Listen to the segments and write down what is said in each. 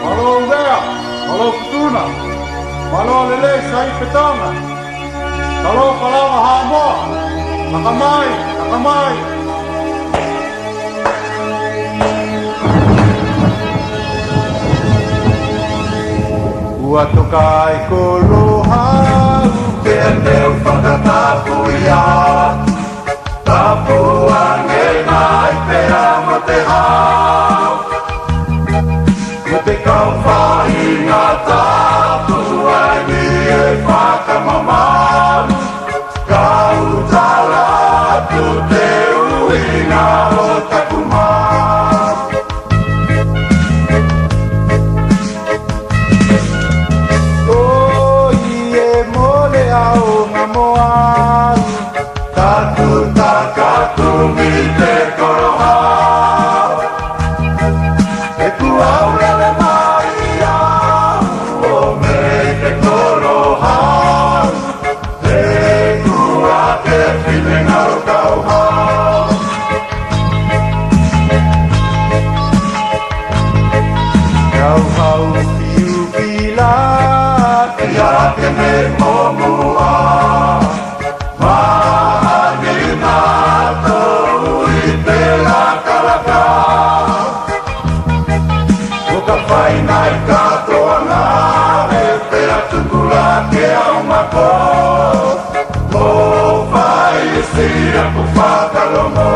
malo vea, malo kutuna, malo lele sai petanga, malo kalawa hamo, nakamai, nakamai. Ua tokai koloha, Pea teu whakatapuia Tapua ngena I pea mo te hao Mo te kauwhahinga tapua ni e whakamamaru Kau tala tu te uhinga o takumaru Mi te koroha E ku aurele mai au O me te koroha E ku a te whilenga o kauha kauhau piu pila, Ia te me momua Nai katoa e pera tukula ke au mako O vai sia ku whakalomo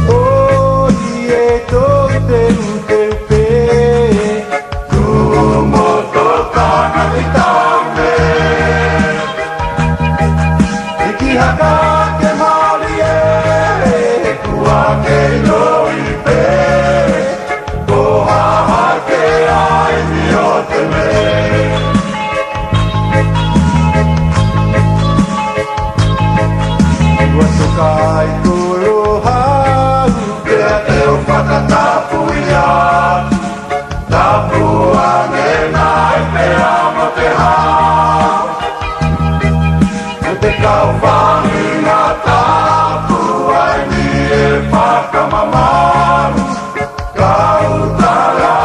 o ie tō te ute upe, Tu moto tanga i taume Iki haka ke maoli e Kua ke noi pe Ko haha ke ai ni o te me ua tokai koloha, Pea teu whakatapuia Tapua ngena I pea mo te hao Mo te kauwhahinga tapua ni e whakamamaru Kau tala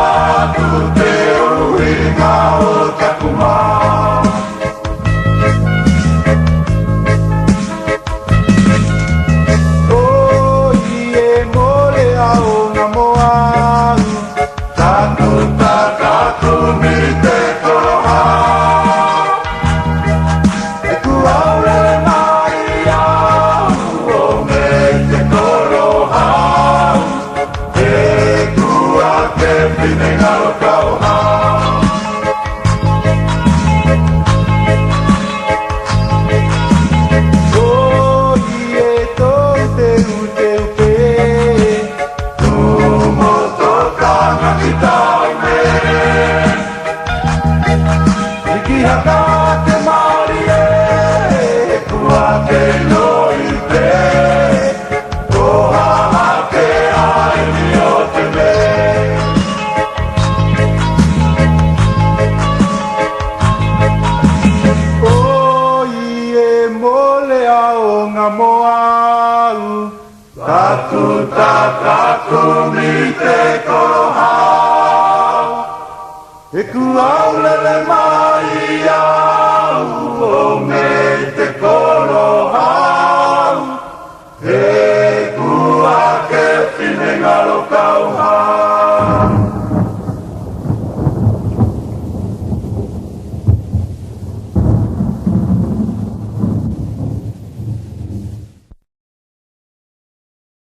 tu te uhinga o takumaru o ie mole au ngā moau, Taku takaku mi te koroha E ku aurele mai au O me te koroha E ku a te whinenga o kauha o ie tō te ute upe, Tu moto tanga ki taume Iki haka te maori e Kua ke noi pe Ko haha ke ai ni o te me o ie mole au ngā moau, Taku takaku mi te koroha E ku aulele mai au O me te koroha